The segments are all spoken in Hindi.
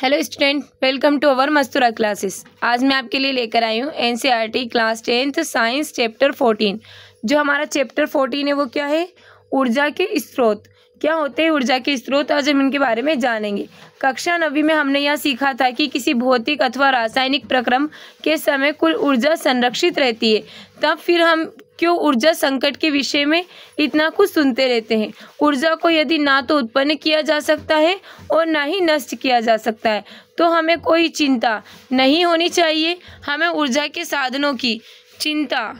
Hello student, welcome to our Mastura classes. आज मैं आपके लिए लेकर आई हूँ NCERT class 10th science chapter 14। जो हमारा चैप्टर 14 है वो क्या है? ऊर्जा के स्रोत। क्या होते हैं ऊर्जा के स्रोत? आज हम इनके बारे में जानेंगे। कक्षा 9वीं में हमने यह सीखा था कि किसी भौतिक अथवा रासायनिक प्रक्रम के समय कुल ऊर्जा संरक्षित रहती है। तब फिर हम क्यों ऊर्जा संकट के विषय में इतना कुछ सुनते रहते हैं। ऊर्जा को यदि ना तो उत्पन्न किया जा सकता है और ना ही नष्ट किया जा सकता है, तो हमें कोई चिंता नहीं होनी चाहिए। हमें ऊर्जा के साधनों की चिंता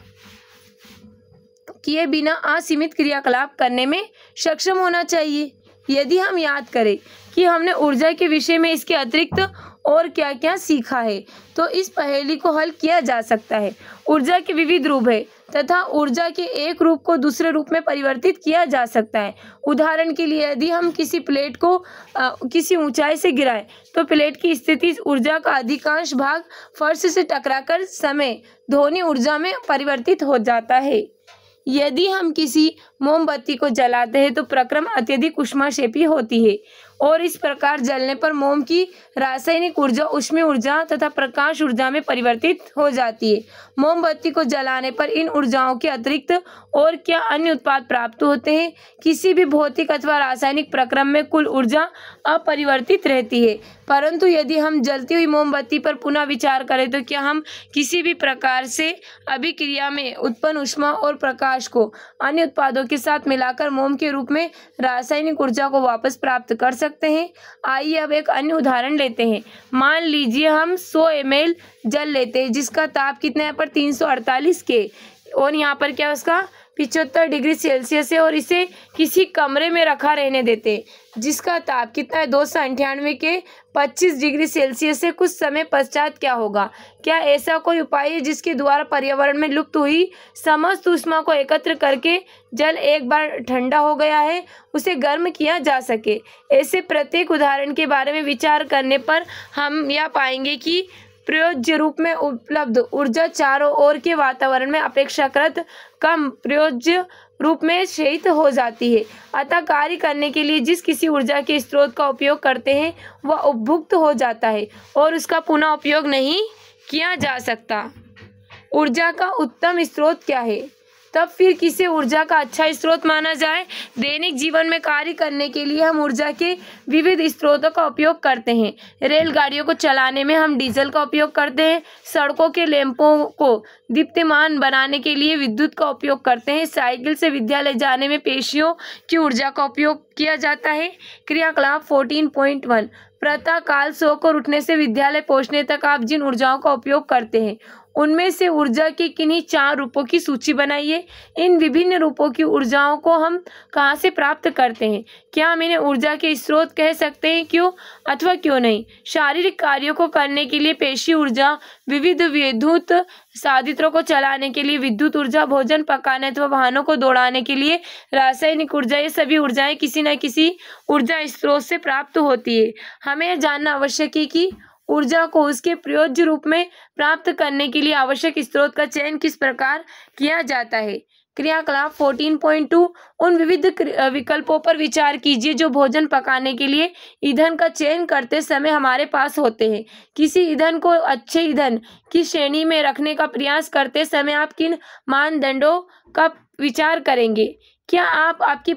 किए बिना असीमित क्रियाकलाप करने में सक्षम होना चाहिए। यदि हम याद करें कि हमने ऊर्जा के विषय में इसके अतिरिक्त और क्या क्या सीखा है, तो इस पहेली को हल किया जा सकता है। ऊर्जा के विविध रूप है तथा ऊर्जा के एक रूप को दूसरे रूप में परिवर्तित किया जा सकता है। उदाहरण के लिए, यदि हम किसी प्लेट को किसी ऊंचाई से गिराएं, तो प्लेट की स्थिति ऊर्जा का अधिकांश भाग फर्श से टकराकर समय ध्वनि ऊर्जा में परिवर्तित हो जाता है। यदि हम किसी मोमबत्ती को जलाते हैं तो प्रक्रम अत्यधिक ऊष्माक्षेपी होती है और इस प्रकार जलने पर मोम की रासायनिक ऊर्जा ऊष्मीय ऊर्जा तथा प्रकाश ऊर्जा में परिवर्तित हो जाती है। मोमबत्ती को जलाने पर इन ऊर्जाओं के अतिरिक्त और क्या अन्य उत्पाद प्राप्त होते हैं? किसी भी भौतिक अथवा रासायनिक प्रक्रम में कुल ऊर्जा अपरिवर्तित रहती है, परंतु यदि हम जलती हुई मोमबत्ती पर पुनः विचार करें तो क्या हम किसी भी प्रकार से अभिक्रिया में उत्पन्न ऊष्मा और प्रकाश को अन्य उत्पादों के साथ मिलाकर मोम के रूप में रासायनिक ऊर्जा को वापस प्राप्त कर सकते हैं? आइए अब एक अन्य उदाहरण लेते हैं। मान लीजिए हम 100 ml जल लेते हैं जिसका ताप कितना है पर 348 के, और यहाँ पर क्या उसका 75 डिग्री सेल्सियस है, और इसे किसी कमरे में रखा रहने देते हैं जिसका ताप कितना है 298 के 25 डिग्री सेल्सियस से। कुछ समय पश्चात क्या होगा? क्या ऐसा कोई उपाय है जिसके द्वारा पर्यावरण में लुप्त हुई समस्त ऊष्मा को एकत्र करके जल एक बार ठंडा हो गया है उसे गर्म किया जा सके? ऐसे प्रत्येक उदाहरण के बारे में विचार करने पर हम यह पाएंगे कि प्रयोज्य रूप में उपलब्ध ऊर्जा चारों ओर के वातावरण में अपेक्षाकृत कम प्रयोज्य रूप में क्षयित हो जाती है। अतः कार्य करने के लिए जिस किसी ऊर्जा के स्रोत का उपयोग करते हैं वह उपभुक्त हो जाता है और उसका पुनः उपयोग नहीं किया जा सकता। ऊर्जा का उत्तम स्रोत क्या है? तब फिर किसे ऊर्जा का अच्छा स्रोत माना जाए? दैनिक जीवन में कार्य करने के लिए हम ऊर्जा के विविध स्रोतों का उपयोग करते हैं। रेलगाड़ियों को चलाने में हम डीजल का उपयोग करते हैं। सड़कों के लैंपों को दीप्तिमान बनाने के लिए विद्युत का उपयोग करते हैं। साइकिल से विद्यालय जाने में पेशियों की ऊर्जा का उपयोग किया जाता है। क्रियाकलाप 14.1। प्रातः काल सोकर उठने से विद्यालय पहुंचने तक आप जिन ऊर्जाओं का उपयोग करते हैं उनमें से ऊर्जा के किन्हीं 4 रूपों की सूची बनाइए। इन विभिन्न रूपों की ऊर्जाओं को हम कहाँ से प्राप्त करते हैं? क्या हम इन्हें ऊर्जा के स्रोत कह सकते हैं? क्यों अथवा क्यों नहीं? शारीरिक कार्यों को करने के लिए पेशी ऊर्जा, विविध विद्युत साधित्रों को चलाने के लिए विद्युत ऊर्जा, भोजन पकाने अथवा वाहनों को दौड़ाने के लिए रासायनिक ऊर्जा, ये सभी ऊर्जाएं किसी न किसी ऊर्जा स्रोत से प्राप्त होती है। हमें यह जानना आवश्यक है कि ऊर्जा को उसके प्रयोज्य रूप में प्राप्त करने के लिए आवश्यक स्रोत का चयन किस प्रकार किया जाता है। क्रियाकलाप 14.2। उन विविध विकल्पों पर विचार कीजिए जो भोजन पकाने के लिए ईंधन का चयन करते समय हमारे पास होते हैं। किसी ईंधन को अच्छे ईंधन की श्रेणी में रखने का प्रयास करते समय आप किन मानदंडों का विचार करेंगे? क्या आपकी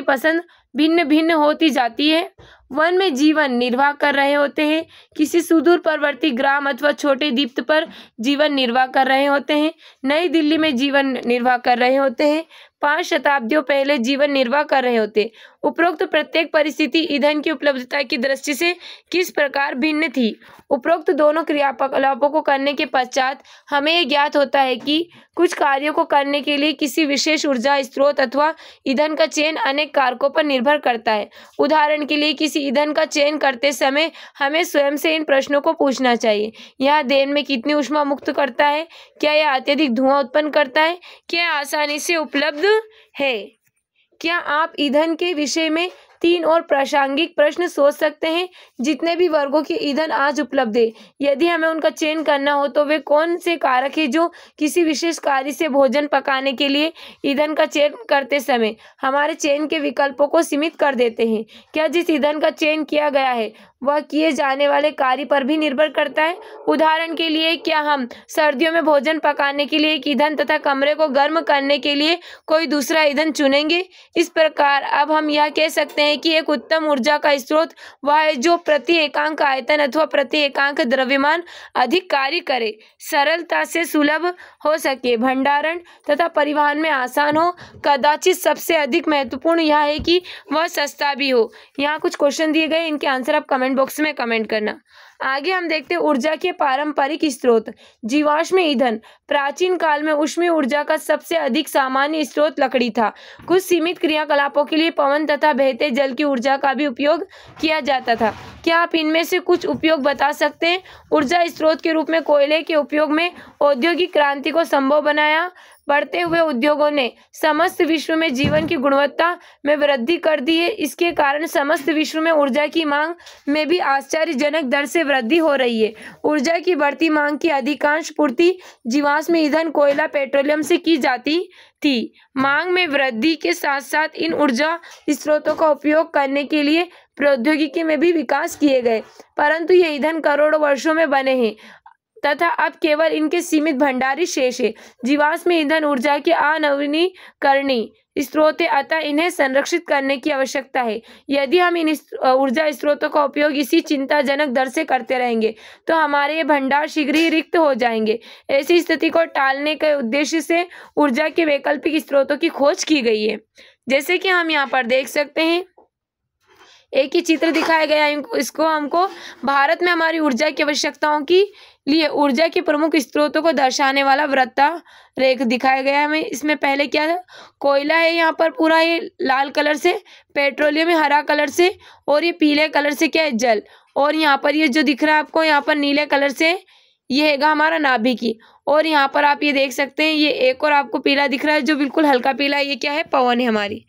पसंद भिन्न भिन्न होती जाती है? वन में जीवन निर्वाह कर रहे होते हैं, किसी सुदूर पर्वतीय ग्राम अथवा छोटे द्वीप पर जीवन निर्वाह कर रहे होते हैं, नई दिल्ली में जीवन निर्वाह कर रहे होते हैं, 5 शताब्दियों पहले जीवन निर्वाह कर रहे होते। उपरोक्त प्रत्येक परिस्थिति ईंधन की उपलब्धता की दृष्टि से किस प्रकार भिन्न थी? उपरोक्त दोनों क्रियाकलापों को करने के पश्चात हमें यह ज्ञात होता है कि कुछ कार्यों को करने के लिए किसी विशेष ऊर्जा स्रोत अथवा ईंधन का चयन अनेक कारकों पर निर्भर करता है। उदाहरण के लिए किसी ईंधन का चयन करते समय हमें स्वयं से इन प्रश्नों को पूछना चाहिए। यह देन में कितनी ऊष्मा मुक्त करता है? क्या यह अत्यधिक धुआं उत्पन्न करता है? क्या आसानी से उपलब्ध है? क्या आप ईंधन के विषय में 3 और प्रासंगिक प्रश्न सोच सकते हैं। जितने भी वर्गों के ईंधन आज उपलब्ध है, यदि हमें उनका चयन करना हो तो वे कौन से कारक है जो किसी विशेष कार्य से भोजन पकाने के लिए ईंधन का चयन करते समय हमारे चयन के विकल्पों को सीमित कर देते हैं? क्या जिस ईंधन का चयन किया गया है वह किए जाने वाले कार्य पर भी निर्भर करता है? उदाहरण के लिए, क्या हम सर्दियों में भोजन पकाने के लिए एक ईंधन तथा कमरे को गर्म करने के लिए कोई दूसरा ईंधन चुनेंगे? इस प्रकार अब हम यह कह सकते हैं कि एक उत्तम ऊर्जा का स्रोत वह है जो प्रति एकांक आयतन अथवा प्रति एकांक द्रव्यमान अधिक कार्य करे, सरलता से सुलभ हो सके, भंडारण तथा परिवहन में आसान हो। कदाचित सबसे अधिक महत्वपूर्ण यह है कि वह सस्ता भी हो। यहाँ कुछ क्वेश्चन दिए गए, इनके आंसर आप कमेंट बॉक्स में कमेंट करना। आगे हम देखते हैं ऊर्जा के पारंपरिक स्रोत। जीवाश्म ईंधन। प्राचीन काल में ऊष्मीय ऊर्जा का सबसे अधिक सामान्य स्रोत लकड़ी था। कुछ सीमित क्रियाकलापों के लिए पवन तथा बहते जल की ऊर्जा का भी उपयोग किया जाता था। क्या आप इनमें से कुछ उपयोग बता सकते हैं? ऊर्जा स्रोत के रूप में कोयले के उपयोग में औद्योगिक क्रांति को संभव बनाया। बढ़ते हुए उद्योगों ने समस्त विश्व में जीवन की गुणवत्ता में वृद्धि कर दी है। इसके कारण समस्त विश्व में ऊर्जा की मांग में भी आश्चर्यजनक दर से वृद्धि हो रही है। ऊर्जा की बढ़ती मांग की अधिकांश पूर्ति जीवाश्म ईंधन, कोयला, पेट्रोलियम से की जाती थी। मांग में वृद्धि के साथ साथ इन ऊर्जा स्रोतों का उपयोग करने के लिए प्रौद्योगिकी में भी विकास किए गए, परंतु ये ईंधन करोड़ों वर्षों में बने हैं तथा अब केवल इनके सीमित भंडारी शेष है। जीवाश्म ईंधन ऊर्जा के अनवीनीकरणीय स्रोत है, अतः इन्हें संरक्षित करने की आवश्यकता है। यदि हम इन ऊर्जा स्रोतों का उपयोग इसी चिंताजनक दर से करते रहेंगे तो हमारे ये भंडार शीघ्र ही रिक्त हो जाएंगे। ऐसी स्थिति को टालने के उद्देश्य से ऊर्जा के वैकल्पिक स्रोतों की खोज की गई है। जैसे कि हम यहाँ पर देख सकते हैं, एक ही चित्र दिखाया गया है। इसको हमको भारत में हमारी ऊर्जा की आवश्यकताओं की लिए ऊर्जा के प्रमुख स्रोतों को दर्शाने वाला वृत्तारेख दिखाया गया है हमें। इसमें पहले क्या है, कोयला है यहाँ पर पूरा ये लाल कलर से, पेट्रोलियम है हरा कलर से, और ये पीले कलर से क्या है, जल। और यहाँ पर ये जो दिख रहा है आपको यहाँ पर नीले कलर से, ये हैगा हमारा नाभिकी। और यहाँ पर आप ये देख सकते हैं, ये एक और आपको पीला दिख रहा है जो बिल्कुल हल्का पीला है, ये क्या है, पवन है हमारी।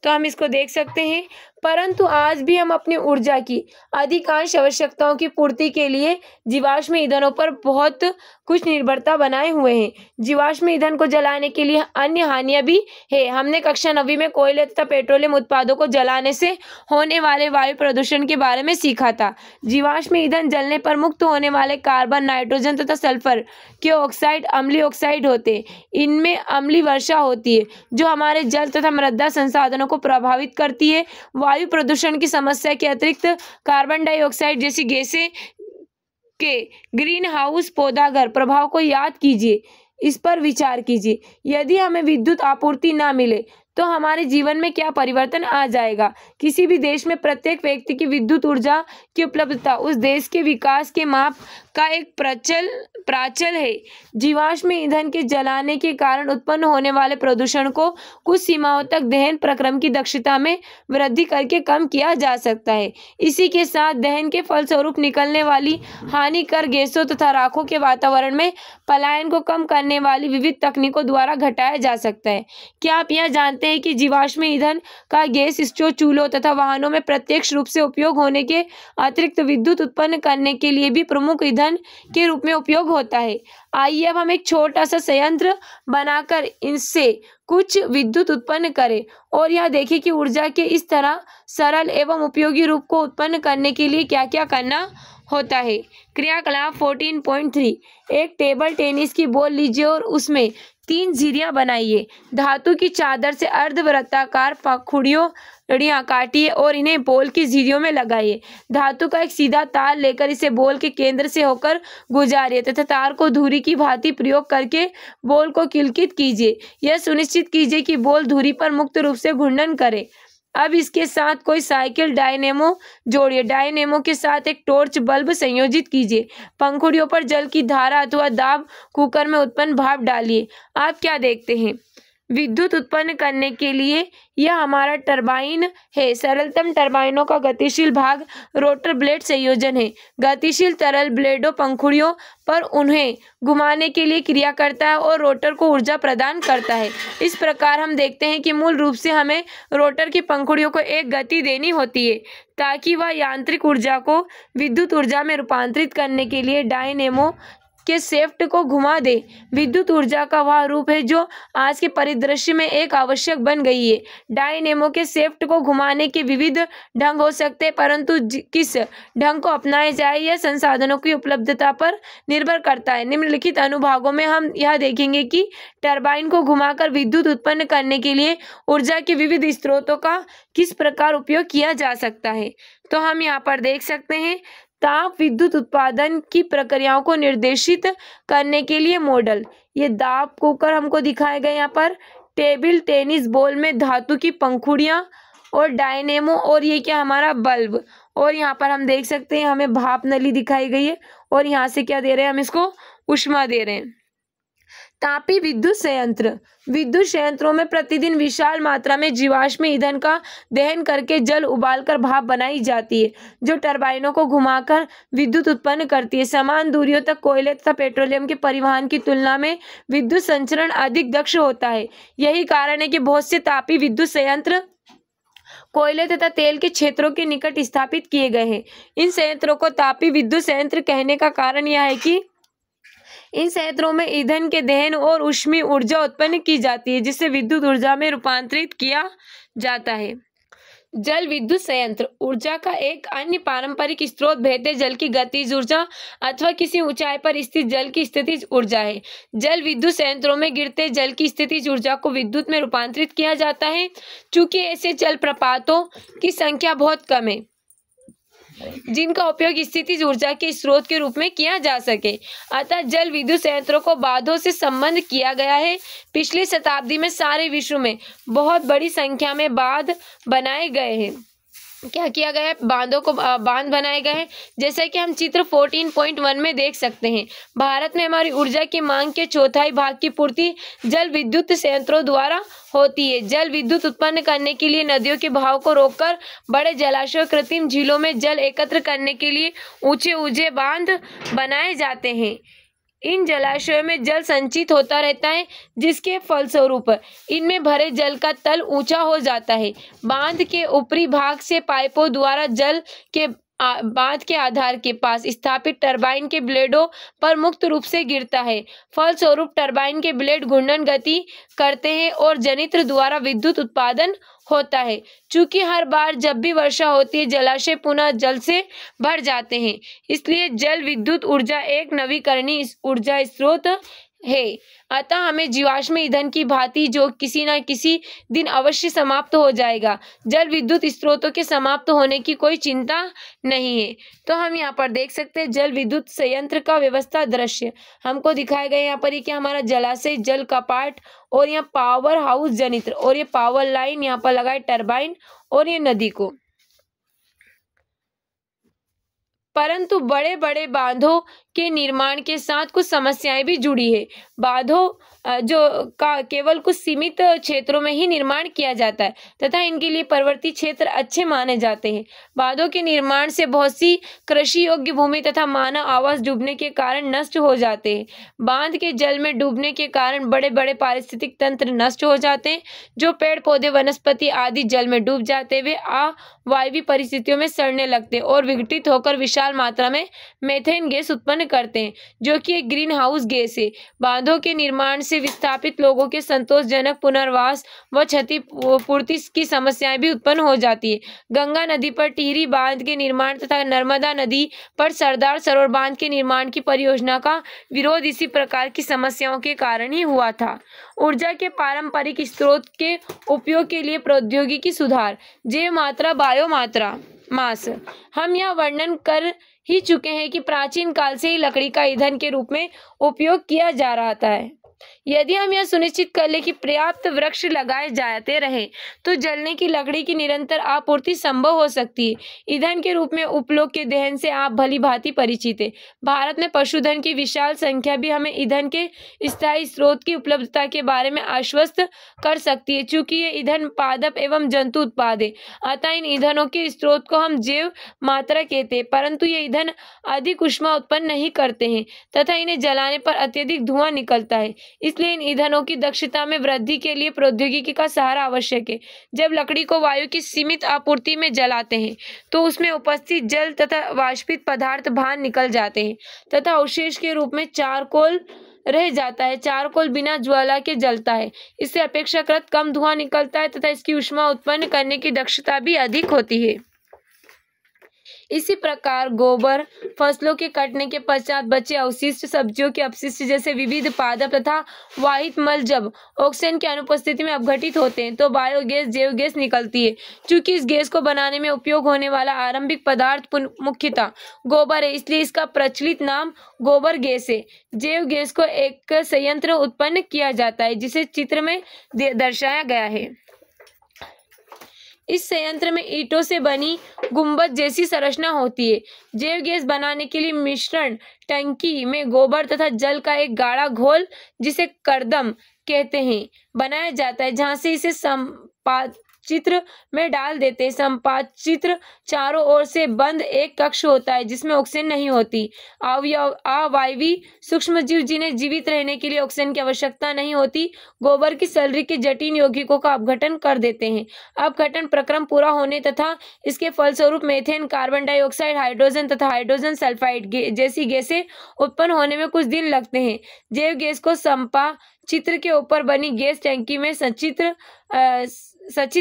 तो हम इसको देख सकते हैं। परंतु आज भी हम अपनी ऊर्जा की अधिकांश आवश्यकताओं की पूर्ति के लिए जीवाश्म ईंधनों पर बहुत कुछ निर्भरता बनाए हुए हैं। जीवाश्म ईंधन को जलाने के लिए अन्य हानियां भी है। हमने कक्षा 9वीं में कोयले तथा पेट्रोलियम उत्पादों को जलाने से होने वाले वायु प्रदूषण के बारे में सीखा था। जीवाश्म ईंधन जलने पर मुक्त होने वाले कार्बन, नाइट्रोजन तथा सल्फर के ऑक्साइड अम्लीय ऑक्साइड होते हैं। इनमें अम्लीय वर्षा होती है जो हमारे जल तथा मृदा संसाधनों को प्रभावित करती है। वायु प्रदूषण की समस्या के अतिरिक्त कार्बन डाइऑक्साइड जैसी गैसें के ग्रीन हाउस पौधाघर प्रभाव को याद कीजिए, इस पर विचार कीजिए। यदि हमें विद्युत आपूर्ति ना मिले तो हमारे जीवन में क्या परिवर्तन आ जाएगा। किसी भी देश में प्रत्येक व्यक्ति की विद्युत ऊर्जा की उपलब्धता उस देश के विकास के माप का एक प्राचल है। जीवाश्म ईंधन के जलाने के कारण उत्पन्न होने वाले प्रदूषण को कुछ सीमाओं तक दहन प्रक्रम की दक्षता में वृद्धि करके कम किया जा सकता है। इसी के साथ दहन के फलस्वरूप निकलने वाली हानिकर गैसों तथा राखों के वातावरण में पलायन को कम करने वाली विविध तकनीकों द्वारा घटाया जा सकता है। क्या आप यह जानते हैं कि जीवाश्म ईंधन का गैस स्टोव, चूल्हों तथा वाहनों में प्रत्यक्ष रूप से उपयोग होने के अतिरिक्त विद्युत उत्पन्न करने के लिए भी प्रमुख ईंधन के रूप में उपयोग होता है। आइए अब हम एक छोटा सा संयंत्र बनाकर इनसे कुछ विद्युत उत्पन्न करें और यह देखें कि ऊर्जा के इस तरह सरल एवं उपयोगी रूप को उत्पन्न करने के लिए क्या क्या करना होता है। क्रियाकलाप 14.3, एक टेबल टेनिस की बॉल लीजिए और उसमें 3 झिर्रियां बनाइए। धातु की चादर से अर्धवृत्ताकार पंखुड़ियां काटिए और इन्हें बॉल की झिर्रियों में लगाइए। धातु का एक सीधा तार लेकर इसे बॉल के केंद्र से होकर गुजारिए तथा तार को धुरी की भांति प्रयोग करके बॉल को किलकित कीजिए। यह सुनिश्चित कीजिए कि बॉल धुरी पर मुक्त रूप से घूर्णन करे। अब इसके साथ कोई साइकिल डायनेमो जोड़िए। डायनेमो के साथ एक टॉर्च बल्ब संयोजित कीजिए। पंखुड़ियों पर जल की धारा अथवा दाब कुकर में उत्पन्न भाप डालिए। आप क्या देखते हैं, विद्युत उत्पन्न करने के लिए यह हमारा टरबाइन है। सरलतम टरबाइनों का गतिशील भाग रोटर ब्लेड संयोजन है। गतिशील तरल ब्लेडों पंखुड़ियों पर उन्हें घुमाने के लिए क्रिया करता है और रोटर को ऊर्जा प्रदान करता है। इस प्रकार हम देखते हैं कि मूल रूप से हमें रोटर की पंखुड़ियों को एक गति देनी होती है ताकि वह यांत्रिक ऊर्जा को विद्युत ऊर्जा में रूपांतरित करने के लिए डायनेमो के शेफ्ट को घुमा दे। विद्युत ऊर्जा का वह रूप है जो आज के परिदृश्य में एक आवश्यक बन गई है। डायनेमो के शेफ्ट को घुमाने के विविध ढंग हो सकते हैं, परंतु किस ढंग को अपनाया जाए यह संसाधनों की उपलब्धता पर निर्भर करता है। निम्नलिखित अनुभागों में हम यह देखेंगे कि टरबाइन को घुमाकर विद्युत उत्पन्न करने के लिए ऊर्जा के विविध स्रोतों का किस प्रकार उपयोग किया जा सकता है। तो हम यहाँ पर देख सकते हैं ताप विद्युत उत्पादन की प्रक्रियाओं को निर्देशित करने के लिए मॉडल। ये दाब कुकर हमको दिखाए गए यहाँ पर, टेबल टेनिस बॉल में धातु की पंखुड़ियाँ और डायनेमो, और ये क्या हमारा बल्ब। और यहाँ पर हम देख सकते हैं हमें भाप नली दिखाई गई है और यहाँ से क्या दे रहे हैं, हम इसको ऊष्मा दे रहे हैं। तापी विद्युत संयंत्र। विद्युत संयंत्रों में प्रतिदिन विशाल मात्रा में जीवाश्म ईंधन का दहन करके जल उबालकर भाप बनाई जाती है जो टरबाइनों को घुमाकर विद्युत उत्पन्न करती है। समान दूरियों तक कोयले तथा पेट्रोलियम के परिवहन की तुलना में विद्युत संचरण अधिक दक्ष होता है। यही कारण है कि बहुत से तापी विद्युत संयंत्र कोयले तथा तेल के क्षेत्रों के निकट स्थापित किए गए हैं। इन संयंत्रों को तापी विद्युत संयंत्र कहने का कारण यह है कि इन संयंत्रों में ईंधन के दहन और ऊष्मीय ऊर्जा उत्पन्न की जाती है जिसे विद्युत ऊर्जा में रूपांतरित किया जाता है। जल विद्युत संयंत्र ऊर्जा का एक अन्य पारंपरिक स्रोत बहते जल की गतिज ऊर्जा अथवा किसी ऊंचाई पर स्थित जल की स्थितिज ऊर्जा है। जल विद्युत संयंत्रों में गिरते जल की स्थितिज ऊर्जा को विद्युत में रूपांतरित किया जाता है। चूंकि ऐसे जलप्रपातों की संख्या बहुत कम है जिनका उपयोग स्थितिज ऊर्जा के स्रोत के रूप में किया जा सके, अतः जल विद्युत संयंत्रों को बांधों से संबंध किया गया है। पिछली शताब्दी में सारे विश्व में बहुत बड़ी संख्या में बांध बनाए गए हैं। क्या किया गया है, बांधों को बांध बनाए गए हैं, जैसा कि हम चित्र 14.1 में देख सकते हैं। भारत में हमारी ऊर्जा की मांग के चौथाई भाग की पूर्ति जल विद्युत संयंत्रों द्वारा होती है। जल विद्युत उत्पन्न करने के लिए नदियों के बहाव को रोककर बड़े जलाशयों कृत्रिम झीलों में जल एकत्र करने के लिए ऊंचे ऊंचे बांध बनाए जाते हैं। इन जलाशयों में जल संचित होता रहता है जिसके फलस्वरूप इनमें भरे जल का तल ऊंचा हो जाता है। बांध के ऊपरी भाग से पाइपों द्वारा जल के बांध के आधार के पास स्थापित टरबाइन के ब्लेडों पर मुक्त रूप से गिरता है। फलस्वरूप टरबाइन के ब्लेड घूर्णन गति करते हैं और जनित्र द्वारा विद्युत उत्पादन होता है। चूंकि हर बार जब भी वर्षा होती है जलाशय पुनः जल से भर जाते हैं, इसलिए जल विद्युत ऊर्जा एक नवीकरणीय ऊर्जा स्रोत है। अतः हमें जीवाश्म ईंधन की भांति जो किसी न किसी दिन अवश्य समाप्त हो जाएगा, जल विद्युत स्रोतों के समाप्त होने की कोई चिंता नहीं है। तो हम यहाँ पर देख सकते हैं जल विद्युत संयंत्र का व्यवस्था दृश्य हमको दिखाए गए। यहाँ पर ये क्या हमारा जलाशय, जल कपाट और यहाँ पावर हाउस जनित्र और ये पावर लाइन यहाँ पर लगाए टरबाइन और ये नदी को। परंतु बड़े बड़े बांधों के निर्माण के साथ कुछ समस्याएं भी जुड़ी है। बांधों जो का केवल कुछ सीमित क्षेत्रों में ही निर्माण किया जाता है तथा इनके लिए पर्वतीय क्षेत्र अच्छे माने जाते हैं। बांधों के निर्माण से बहुत सी कृषि योग्य भूमि तथा मानव आवास डूबने के कारण नष्ट हो जाते हैं। बांध के जल में डूबने के कारण बड़े बड़े पारिस्थितिक तंत्र नष्ट हो जाते हैं। जो पेड़ पौधे वनस्पति आदि जल में डूब जाते वे अवायवीय परिस्थितियों में सड़ने लगते हैं और विघटित होकर विशाल मात्रा में मीथेन गैस उत्पन्न करते हैं जो कि एक ग्रीन हाउस गैस है। बांधों के निर्माण से विस्थापित लोगों के संतोषजनक पुनर्वास व क्षतिपूर्ति की समस्याएं भी उत्पन्न हो जाती है। गंगा नदी पर टिहरी बांध के निर्माण तथा नर्मदा नदी पर सरदार सरोवर बांध के निर्माण की परियोजना का विरोध इसी प्रकार की समस्याओं के कारण ही हुआ था। ऊर्जा के पारंपरिक स्रोत के उपयोग के लिए प्रौद्योगिकी सुधार, जैव मात्रा, बायोमात्रा, मास। हम यह वर्णन कर ही चुके हैं कि प्राचीन काल से ही लकड़ी का ईंधन के रूप में उपयोग किया जा रहा है। यदि हम यह सुनिश्चित कर ले कि पर्याप्त वृक्ष लगाए जाते रहे तो जलने की लकड़ी की निरंतर आपूर्ति संभव हो सकती है। ईंधन के रूप में उपलोक के दहन से आप भली भांति परिचित है। भारत में पशुधन की विशाल संख्या भी हमें ईंधन के स्थायी स्रोत की उपलब्धता के बारे में आश्वस्त कर सकती है। चूंकि ये ईंधन पादप एवं जंतु उत्पाद है, अतः इन ईंधनों के स्रोत को हम जैव मात्रा कहते हैं, परंतु ये ईंधन अधिक ऊष्मा उत्पन्न नहीं करते हैं तथा इन्हें जलाने पर अत्यधिक धुआं निकलता है। इसलिए इन ईंधनों की दक्षता में वृद्धि के लिए प्रौद्योगिकी का सहारा आवश्यक है। जब लकड़ी को वायु की सीमित आपूर्ति में जलाते हैं तो उसमें उपस्थित जल तथा वाष्पित पदार्थ बाहर निकल जाते हैं तथा अवशेष के रूप में चारकोल रह जाता है। चारकोल बिना ज्वाला के जलता है, इससे अपेक्षाकृत कम धुआं निकलता है तथा इसकी ऊष्मा उत्पन्न करने की दक्षता भी अधिक होती है। इसी प्रकार गोबर, फसलों के कटने के पश्चात बचे अवशिष्ट, सब्जियों के अपशिष्ट जैसे विविध पादप तथा वाहित मल जब ऑक्सीजन की अनुपस्थिति में अपघटित होते हैं तो बायोगैस जैव गैस निकलती है। चूंकि इस गैस को बनाने में उपयोग होने वाला आरंभिक पदार्थ मुख्यतः गोबर है, इसलिए इसका प्रचलित नाम गोबर गैस है। जैव गैस को एक संयंत्र उत्पन्न किया जाता है जिसे चित्र में दर्शाया गया है। इस संयंत्र में ईंटों से बनी गुंबद जैसी संरचना होती है। जैव गैस बनाने के लिए मिश्रण टंकी में गोबर तथा जल का एक गाढ़ा घोल, जिसे कर्दम कहते हैं, बनाया जाता है, जहां से इसे संपाचित्र में डाल देते हैं। संपाचित्र चारों ओर से बंद एक कक्ष होता है जिसमें ऑक्सीजन नहीं होती। अवायवी सूक्ष्मजीव जिन्हें जीवित रहने के लिए ऑक्सीजन की आवश्यकता नहीं होती, गोबर की सलरी के जटिल यौगिकों का अपघटन कर देते हैं। अपघटन प्रक्रम पूरा होने तथा इसके फलस्वरूप मीथेन, कार्बन डाइऑक्साइड, हाइड्रोजन तथा हाइड्रोजन सल्फाइड जैसी गैसें उत्पन्न होने में कुछ दिन लगते हैं। जैव गैस को संपाचित्र के ऊपर बनी गैस टंकी में संचित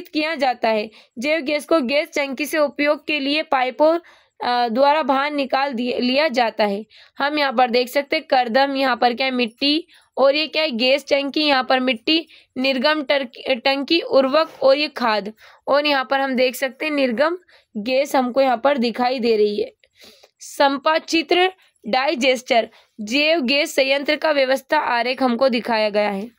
किया जाता है। जैव गैस को गैस टंकी से उपयोग के लिए पाइपों द्वारा बाहर निकाल लिया जाता है। हम यहाँ पर देख सकते हैं कर्दम, यहाँ पर क्या है मिट्टी, और ये क्या है गैस टंकी, यहाँ पर मिट्टी, निर्गम टंकी, उर्वरक और ये खाद, और यहाँ पर हम देख सकते हैं निर्गम गैस हमको यहाँ पर दिखाई दे रही है। संपाचित्र डाइजेस्टर जैव गैस संयंत्र का व्यवस्था आरेख हमको दिखाया गया है।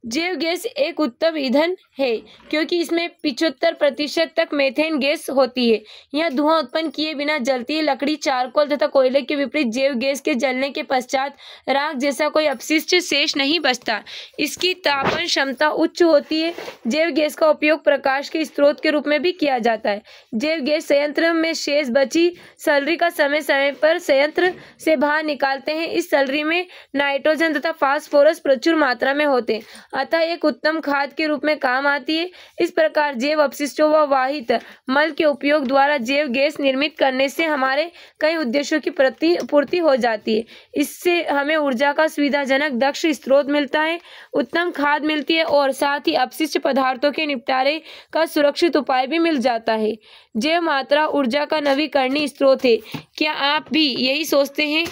जैव गैस एक उत्तम ईंधन है क्योंकि इसमें 75% तक मीथेन गैस होती है। यह धुआं उत्पन्न किए बिना जलती है। लकड़ी, चारकोल तथा कोयले के विपरीत जैव गैस के जलने के पश्चात राख जैसा कोई अपशिष्ट शेष नहीं बचता। इसकी तापन क्षमता उच्च होती है। जैव गैस का उपयोग प्रकाश के स्रोत के रूप में भी किया जाता है। जैव गैस संयंत्र में शेष बची सलरी का समय समय पर संयंत्र से बाहर निकालते हैं। इस सलरी में नाइट्रोजन तथा फास्फोरस प्रचुर मात्रा में होते हैं, अतः एक उत्तम खाद के रूप में काम आती है। इस प्रकार जैव अपशिष्टों व वाहित मल के उपयोग द्वारा जैव गैस निर्मित करने से हमारे कई उद्देश्यों की पूर्ति हो जाती है। इससे हमें ऊर्जा का सुविधाजनक दक्ष स्रोत मिलता है, उत्तम खाद मिलती है और साथ ही अपशिष्ट पदार्थों के निपटारे का सुरक्षित उपाय भी मिल जाता है। जैव मात्रा ऊर्जा का नवीकरणीय स्रोत है। क्या आप भी यही सोचते हैं?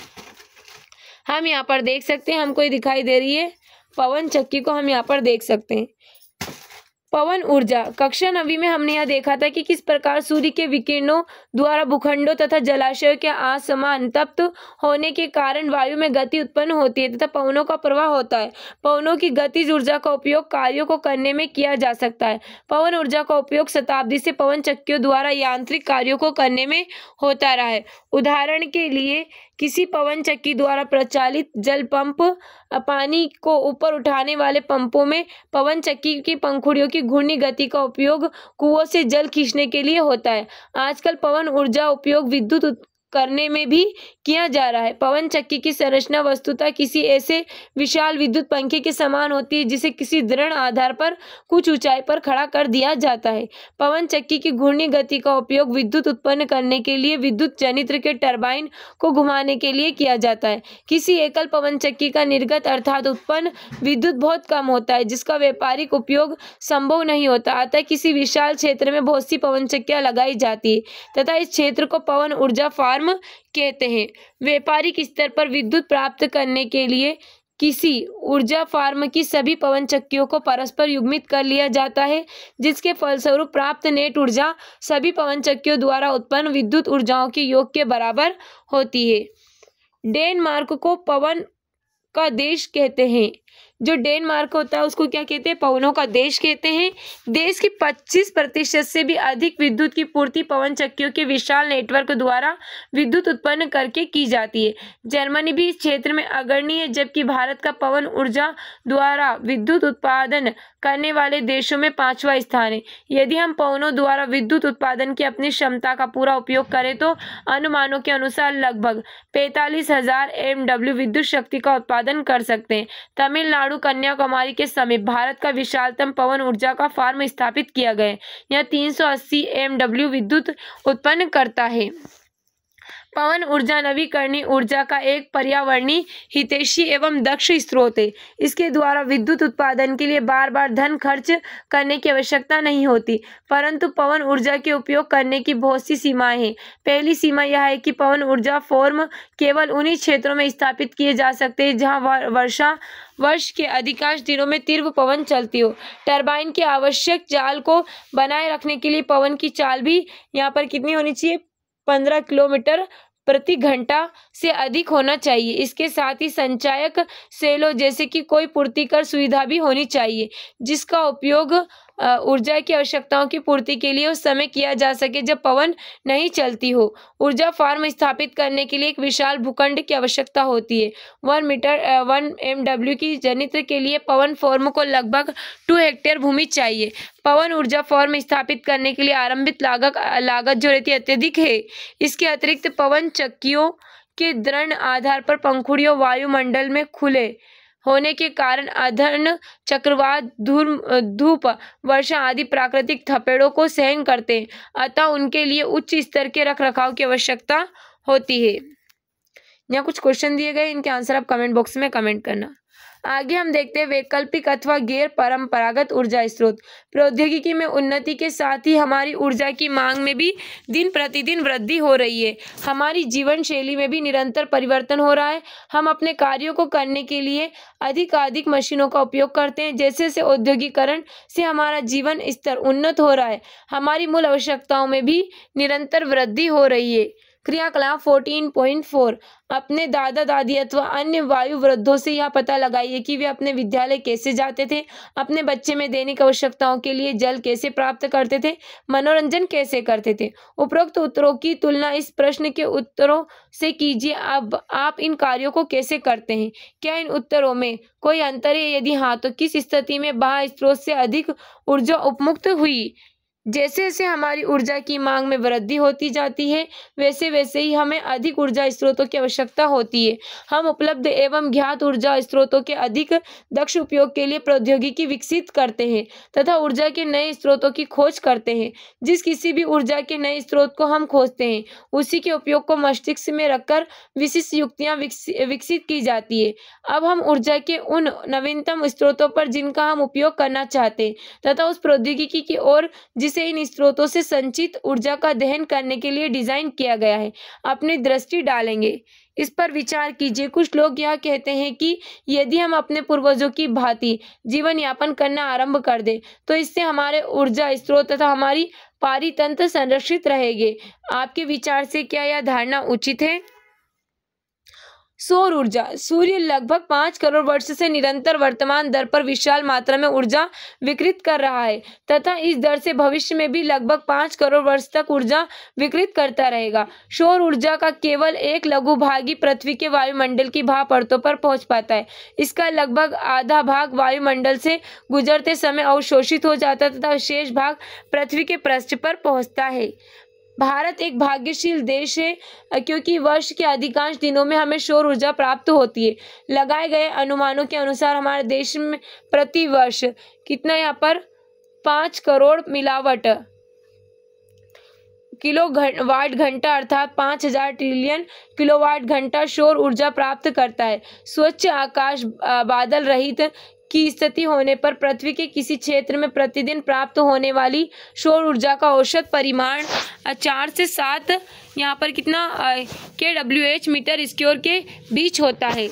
हम यहाँ पर देख सकते हैं, हमको ये दिखाई दे रही है पवन चक्की को हम यहाँ पर देख सकते हैं। पवन ऊर्जा कक्षा 9वीं में हमने यह देखा था कि किस प्रकार सूर्य के विकिरणों द्वारा भूखंडों तथा जलाशयों के असमान तप्त होने के कारण वायु में गति उत्पन्न होती है तथा पवनों का प्रवाह होता है। पवनों की गतिज ऊर्जा का उपयोग कार्यों को करने में किया जा सकता है। पवन ऊर्जा का उपयोग शताब्दी से पवन चक्कियों द्वारा यांत्रिक कार्यों को करने में होता रहा है। उदाहरण के लिए किसी पवन चक्की द्वारा प्रचालित जल पंप पानी को ऊपर उठाने वाले पंपों में पवन चक्की की पंखुड़ियों की घूर्णी गति का उपयोग कुओं से जल खींचने के लिए होता है। आजकल पवन ऊर्जा उपयोग विद्युत करने में भी किया जा रहा है। पवन चक्की की संरचना वस्तुतः किसी ऐसे विशाल विद्युत पंखे के समान होती है जिसे किसी दृढ़ आधार पर कुछ ऊंचाई पर खड़ा कर दिया जाता है। पवन चक्की की घूर्णी गति का उपयोग विद्युत उत्पन्न करने के लिए विद्युत जनित्र के टरबाइन को घुमाने के लिए किया जाता है। किसी एकल पवन चक्की का निर्गत अर्थात उत्पन्न विद्युत बहुत कम होता है जिसका व्यापारिक उपयोग संभव नहीं होता। अतः किसी विशाल क्षेत्र में बहुत सी पवन चक्कियां लगाई जाती है तथा इस क्षेत्र को पवन ऊर्जा फार्म कहते हैं। व्यापारिक स्तर पर विद्युत प्राप्त करने के लिए किसी ऊर्जा फार्म की सभी पवन चक्कियों को परस्पर युग्मित कर लिया जाता है, जिसके फलस्वरूप प्राप्त नेट ऊर्जा सभी पवन चक्कियों द्वारा उत्पन्न विद्युत ऊर्जाओं के योग के बराबर होती है। डेनमार्क को पवन का देश कहते हैं। जो डेनमार्क होता है उसको क्या कहते हैं? पवनों का देश कहते हैं। देश की 25% से भी अधिक विद्युत की पूर्ति पवन चक्कियों के विशाल नेटवर्क द्वारा विद्युत उत्पन्न करके की जाती है। जर्मनी भी इस क्षेत्र में अग्रणी है, जबकि भारत का पवन ऊर्जा द्वारा विद्युत उत्पादन करने वाले देशों में 5वां स्थान है। यदि हम पवनों द्वारा विद्युत उत्पादन की अपनी क्षमता का पूरा उपयोग करें तो अनुमानों के अनुसार लगभग 45,000 MW विद्युत शक्ति का उत्पादन कर सकते हैं। तमिलनाडु कन्याकुमारी के समीप भारत का विशालतम पवन ऊर्जा का फार्म स्थापित किया गया है। यह 380 MW विद्युत उत्पन्न करता है। पवन ऊर्जा नवीकरणीय ऊर्जा का एक पर्यावरणीय हितैषी एवं दक्ष स्रोत है। इसके द्वारा विद्युत उत्पादन के लिए बार बार धन खर्च करने की आवश्यकता नहीं होती, परंतु पवन ऊर्जा के उपयोग करने की बहुत सी सीमाएं हैं। पहली सीमा यह है कि पवन ऊर्जा फॉर्म केवल उन्हीं क्षेत्रों में स्थापित किए जा सकते हैं जहां वर्ष के अधिकांश दिनों में तीव्र पवन चलती हो। टरबाइन के आवश्यक जाल को बनाए रखने के लिए पवन की चाल भी यहाँ पर कितनी होनी चाहिए? 15 किलोमीटर प्रति घंटा से अधिक होना चाहिए। इसके साथ ही संचायक सेलों जैसे कि कोई पूर्तिकर सुविधा भी होनी चाहिए, जिसका उपयोग ऊर्जा की आवश्यकताओं की पूर्ति के लिए उस समय किया जा सके जब पवन नहीं चलती हो। ऊर्जा फार्म स्थापित करने के लिए एक विशाल भूखंड की आवश्यकता होती है। 1 MW की जनित्र के लिए पवन फार्म को लगभग 2 हेक्टेयर भूमि चाहिए। पवन ऊर्जा फार्म स्थापित करने के लिए आरंभिक लागत जो रहती है अत्यधिक है। इसके अतिरिक्त पवन चक्कियों के दृढ़ आधार पर पंखुड़ियों वायुमंडल में खुले होने के कारण अधर्न, चक्रवात, धूप, वर्षा आदि प्राकृतिक थपेड़ों को सहन करते हैं, अतः उनके लिए उच्च स्तर के रखरखाव की आवश्यकता होती है। यहाँ कुछ क्वेश्चन दिए गए, इनके आंसर आप कमेंट बॉक्स में कमेंट करना। आगे हम देखते हैं वैकल्पिक अथवा गैर परंपरागत ऊर्जा स्रोत। प्रौद्योगिकी में उन्नति के साथ ही हमारी ऊर्जा की मांग में भी दिन प्रतिदिन वृद्धि हो रही है। हमारी जीवन शैली में भी निरंतर परिवर्तन हो रहा है। हम अपने कार्यों को करने के लिए अधिक मशीनों का उपयोग करते हैं। जैसे जैसे औद्योगिकरण से हमारा जीवन स्तर उन्नत हो रहा है, हमारी मूल आवश्यकताओं में भी निरंतर वृद्धि हो रही है। क्रियाकलाप 14.4 अपने दादा दादी अथवा अन्य वायु वृद्धों से यह पता लगाइए कि वे अपने विद्यालय कैसे जाते थे, अपने बच्चे में दैनिक आवश्यकताओं के लिए जल कैसे प्राप्त करते थे, मनोरंजन कैसे करते थे। उपरोक्त उत्तरों की तुलना इस प्रश्न के उत्तरों से कीजिए। अब आप इन कार्यों को कैसे करते हैं? क्या इन उत्तरों में कोई अंतर है? यदि हाँ, तो किस स्थिति में बाह्य स्रोत से अधिक ऊर्जा उपमुक्त हुई? जैसे जैसे हमारी ऊर्जा की मांग में वृद्धि होती जाती है, वैसे वैसे ही हमें अधिक ऊर्जा स्रोतों की आवश्यकता होती है। हम उपलब्ध एवं ज्ञात ऊर्जा स्रोतों के अधिक दक्ष उपयोग के लिए प्रौद्योगिकी विकसित करते हैं तथा ऊर्जा के नए स्रोतों की खोज करते हैं। जिस किसी भी ऊर्जा के नए स्रोत को हम खोजते हैं, उसी के उपयोग को मस्तिष्क में रखकर विशिष्ट युक्तियां विकसित की जाती है। अब हम ऊर्जा के उन नवीनतम स्रोतों पर जिनका हम उपयोग करना चाहते हैं तथा उस प्रौद्योगिकी की ओर जिसे इन स्रोतों से संचित ऊर्जा का दहन करने के लिए डिजाइन किया गया है, अपनी दृष्टि डालेंगे। इस पर विचार कीजिए। कुछ लोग यह कहते हैं कि यदि हम अपने पूर्वजों की भांति जीवन यापन करना आरंभ कर दें तो इससे हमारे ऊर्जा स्रोत तथा हमारी पारितंत्र संरक्षित रहेंगे। आपके विचार से क्या यह धारणा उचित है? सौर ऊर्जा। सूर्य लगभग 5 करोड़ वर्ष से निरंतर वर्तमान दर पर विशाल मात्रा में ऊर्जा विकृत कर रहा है तथा इस दर से भविष्य में भी लगभग 5 करोड़ वर्ष तक ऊर्जा विकृत करता रहेगा। सौर ऊर्जा का केवल एक लघु भाग ही पृथ्वी के वायुमंडल की भाप परतों पर पहुंच पाता है। इसका लगभग आधा भाग वायुमंडल से गुजरते समय अवशोषित हो जाता है तथा शेष भाग पृथ्वी के पृष्ठ पर पहुंचता है। भारत एक भाग्यशील देश है क्योंकि वर्ष के अधिकांश दिनों में हमें सौर ऊर्जा प्राप्त होती है। लगाए गए अनुमानों के अनुसार हमारे देश में प्रति वर्ष कितना यहाँ पर 5 करोड़ मिलावट किलोवाट घंटा अर्थात 5000 ट्रिलियन किलोवाट घंटा सौर ऊर्जा प्राप्त करता है। स्वच्छ आकाश, बादल रहित की स्थिति होने पर पृथ्वी के किसी क्षेत्र में प्रतिदिन प्राप्त होने वाली सौर ऊर्जा का औसत परिमाण 4 से 7 यहाँ पर कितना kWh मीटर स्क्वायर के बीच होता है।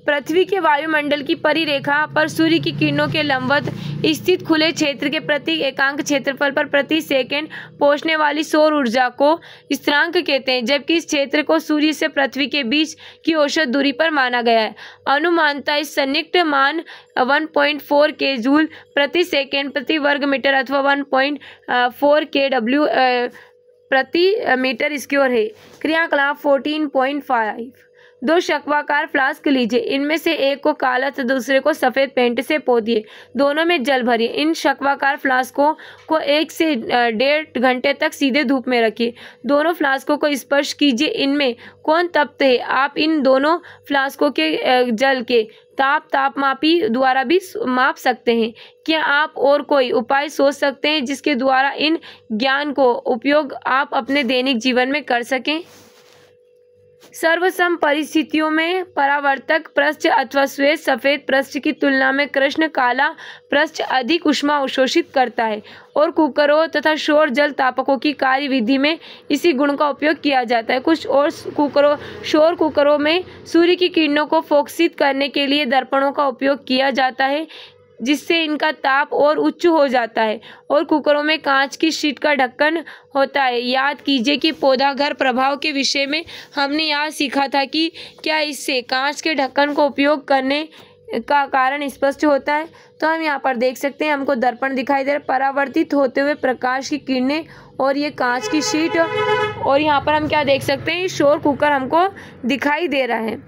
पृथ्वी के वायुमंडल की परिरेखा पर सूर्य की किरणों के लंबवत स्थित खुले क्षेत्र के प्रति एकांक क्षेत्रफल पर प्रति सेकंड पहुंचने वाली सौर ऊर्जा को स्थिरांक कहते हैं, जबकि इस क्षेत्र को सूर्य से पृथ्वी के बीच की औसत दूरी पर माना गया है। अनुमानतः इस संनिकट मान 1.4 के जूल प्रति सेकंड प्रति वर्ग मीटर अथवा 1.4 के डब्ल्यू प्रति मीटर स्क्वायर है। क्रियाकलाप 14.5 दो शंक्वाकार फ्लास्क लीजिए, इनमें से एक को काला तो दूसरे को सफ़ेद पेंट से पोतिए, दोनों में जल भरिए। इन शंक्वाकार फ्लास्कों को 1 से 1.5 घंटे तक सीधे धूप में रखिए। दोनों फ्लास्कों को स्पर्श कीजिए, इनमें कौन तप्त है। आप इन दोनों फ्लास्कों के जल के तापमापी द्वारा भी माप सकते हैं। क्या आप और कोई उपाय सोच सकते हैं जिसके द्वारा इन ज्ञान को उपयोग आप अपने दैनिक जीवन में कर सकें? सर्वसम परिस्थितियों में परावर्तक पृष्ठ अथवा श्वेत सफेद पृष्ठ की तुलना में कृष्ण काला पृष्ठ अधिक ऊष्मा अवशोषित करता है और कुकरों तथा सौर जल तापकों की कार्यविधि में इसी गुण का उपयोग किया जाता है। कुछ और सौर कुकरों में सूर्य की किरणों को फोकसित करने के लिए दर्पणों का उपयोग किया जाता है, जिससे इनका ताप और उच्च हो जाता है, और कुकरों में कांच की शीट का ढक्कन होता है। याद कीजिए कि पौधाघर प्रभाव के विषय में हमने यहाँ सीखा था कि क्या इससे कांच के ढक्कन को उपयोग करने का कारण स्पष्ट होता है। तो हम यहाँ पर देख सकते हैं, हमको दर्पण दिखाई दे रहा है, परावर्तित होते हुए प्रकाश की किरणें और ये कांच की शीट, और यहाँ पर हम क्या देख सकते हैं, सौर कुकर हमको दिखाई दे रहा है।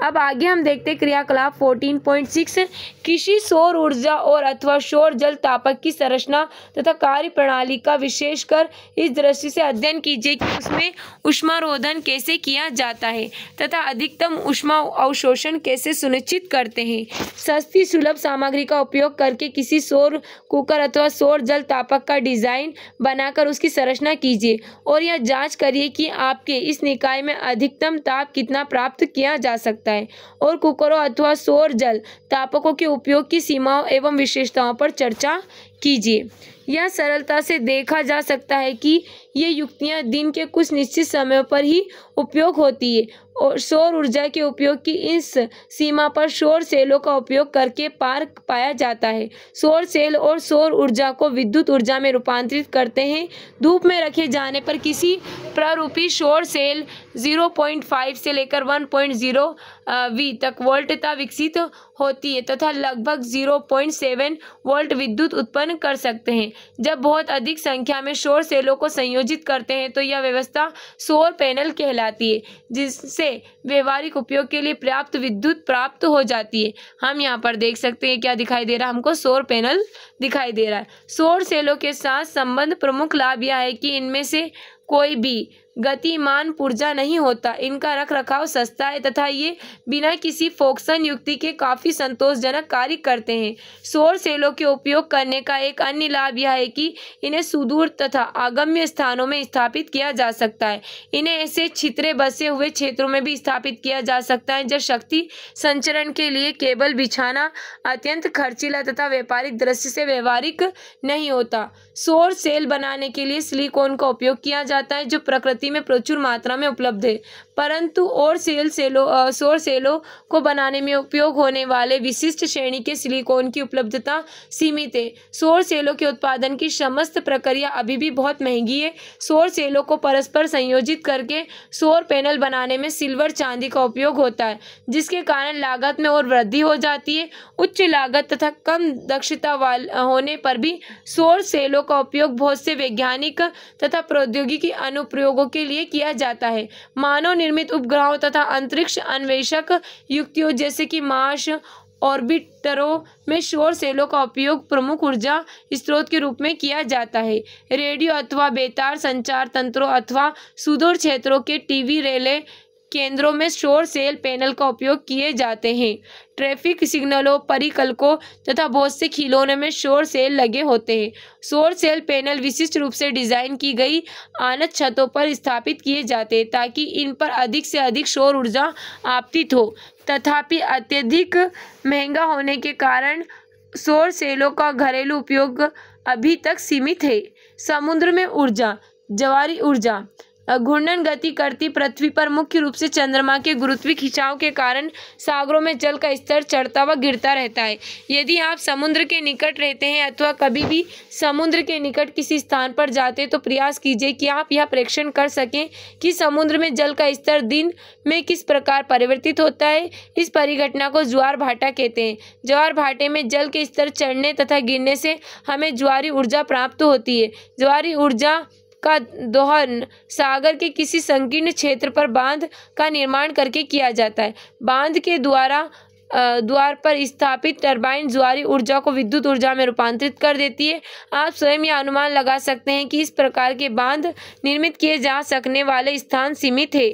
अब आगे हम देखते हैं क्रियाकलाप 14.6 किसी सौर ऊर्जा और अथवा सौर जल तापक की संरचना तथा कार्य प्रणाली का विशेषकर इस दृष्टि से अध्ययन कीजिए कि उसमें ऊष्मारोधन कैसे किया जाता है तथा अधिकतम ऊष्मा अवशोषण कैसे सुनिश्चित करते हैं। सस्ती सुलभ सामग्री का उपयोग करके किसी सौर कुकर अथवा सौर जल तापक का डिजाइन बनाकर उसकी संरचना कीजिए और यह जांच करिए कि आपके इस निकाय में अधिकतम ताप कितना प्राप्त किया जा सकता है, और कुकरों अथवा सौर जल तापकों के उपयोग की सीमाओं एवं विशेषताओं पर चर्चा कीजिए। यह सरलता से देखा जा सकता है कि ये युक्तियां दिन के कुछ निश्चित समय पर ही उपयोग होती है और सौर ऊर्जा के उपयोग की इस सीमा पर सौर सेलों का उपयोग करके पार पाया जाता है। सौर सेल और सौर ऊर्जा को विद्युत ऊर्जा में रूपांतरित करते हैं। धूप में रखे जाने पर किसी प्ररूपी सौर सेल 0.5 से लेकर 1.0 वी तक वोल्टता विकसित होती है तथा लगभग 0.7 वोल्ट विद्युत उत्पन्न कर सकते हैं। जब बहुत अधिक संख्या में सौर सेलों को संयोजित करते हैं तो यह व्यवस्था सौर पैनल कहलाती है, जिससे व्यवहारिक उपयोग के लिए पर्याप्त विद्युत प्राप्त हो जाती है। हम यहाँ पर देख सकते हैं क्या दिखाई दे रहा है, हमको सौर पैनल दिखाई दे रहा है। सौर सेलों के साथ संबंध प्रमुख लाभ यह है कि इनमें से कोई भी गतिमान पुर्जा नहीं होता, इनका रख रखाव सस्ता है तथा ये बिना किसी फोक्सन युक्ति के काफ़ी संतोषजनक कार्य करते हैं। सौर सेलों के उपयोग करने का एक अन्य लाभ यह है कि इन्हें सुदूर तथा अगम्य स्थानों में स्थापित किया जा सकता है। इन्हें ऐसे छितरे बसे हुए क्षेत्रों में भी स्थापित किया जा सकता है जब शक्ति संचरण के लिए केबल बिछाना अत्यंत खर्चीला तथा व्यापारिक दृष्टि से व्यवहारिक नहीं होता। सौर सेल बनाने के लिए सिलिकॉन का उपयोग किया जाता है जो प्रकृति में प्रचुर मात्रा में उपलब्ध है, परंतु और सौर सेलों को बनाने में उपयोग होने वाले विशिष्ट श्रेणी के सिलिकॉन की उपलब्धता सीमित है। सौर सेलों के उत्पादन की समस्त प्रक्रिया अभी भी बहुत महंगी है। सौर सेलों को परस्पर संयोजित करके सौर पैनल बनाने में सिल्वर चांदी का उपयोग होता है, जिसके कारण लागत में और वृद्धि हो जाती है। उच्च लागत तथा कम दक्षता होने पर भी सौर सेलों का उपयोग बहुत से वैज्ञानिक तथा प्रौद्योगिकी अनुप्रयोगों के लिए किया जाता है। मानव निर्मित उपग्रहों तथा अंतरिक्ष अन्वेषक युक्तियों जैसे कि मार्स ऑर्बिटरों में सौर सेलों का उपयोग प्रमुख ऊर्जा स्रोत के रूप में किया जाता है। रेडियो अथवा बेतार संचार तंत्रों अथवा सुदूर क्षेत्रों के टीवी रिले केंद्रों में सौर सेल पैनल का उपयोग किए जाते हैं। ट्रैफिक सिग्नलों, परिकल्कों तथा बहुत से खिलौनों में सौर सेल लगे होते हैं। सौर सेल पैनल विशिष्ट रूप से डिजाइन की गई आनत छतों पर स्थापित किए जाते हैं ताकि इन पर अधिक से अधिक सौर ऊर्जा आपतित हो। तथापि अत्यधिक महंगा होने के कारण सौर सेलों का घरेलू उपयोग अभी तक सीमित है। समुद्र में ऊर्जा, ज्वारी ऊर्जा, घूर्णन गति करती पृथ्वी पर मुख्य रूप से चंद्रमा के गुरुत्वीय खिंचाव के कारण सागरों में जल का स्तर चढ़ता व गिरता रहता है। यदि आप समुद्र के निकट रहते हैं अथवा कभी भी समुद्र के निकट किसी स्थान पर जाते हैं तो प्रयास कीजिए कि आप यह परीक्षण कर सकें कि समुद्र में जल का स्तर दिन में किस प्रकार परिवर्तित होता है। इस परिघटना को ज्वार भाटा कहते हैं। ज्वार भाटे में जल के स्तर चढ़ने तथा गिरने से हमें ज्वारी ऊर्जा प्राप्त होती है। ज्वारी ऊर्जा का दोहन सागर के किसी संकीर्ण क्षेत्र पर बांध का निर्माण करके किया जाता है। बांध के द्वार पर स्थापित टरबाइन ज्वारी ऊर्जा को विद्युत ऊर्जा में रूपांतरित कर देती है। आप स्वयं यह अनुमान लगा सकते हैं कि इस प्रकार के बांध निर्मित किए जा सकने वाले स्थान सीमित है।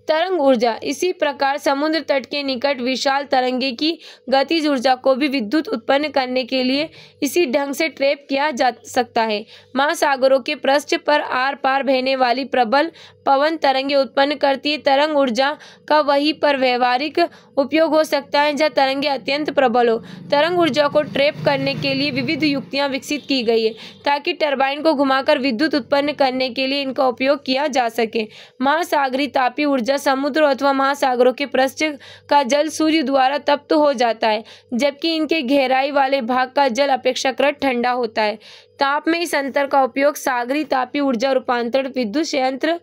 तरंग ऊर्जा। इसी प्रकार समुद्र तट के निकट विशाल तरंगे की गतिज ऊर्जा को भी विद्युत उत्पन्न करने के लिए इसी ढंग से ट्रैप किया जा सकता है। महासागरों के पृष्ठ पर आर पार बहने वाली प्रबल पवन तरंगे उत्पन्न करती है। तरंग ऊर्जा का वहीं पर व्यवहारिक उपयोग हो सकता है जहाँ तरंगे अत्यंत प्रबल हो। तरंग ऊर्जा को ट्रैप करने के लिए विविध युक्तियां विकसित की गई है ताकि टरबाइन को घुमाकर विद्युत उत्पन्न करने के लिए इनका उपयोग किया जा सके। महासागरीय तापीय ऊर्जा समुद्र अथवा महासागरों के पृष्ठ का जल सूर्य द्वारा तप्त हो जाता है जबकि इनके गहराई वाले भाग का जल अपेक्षाकृत ठंडा होता है। ताप में इस अंतर का उपयोग सागरीय तापीय ऊर्जा रूपांतरण विद्युत संयंत्र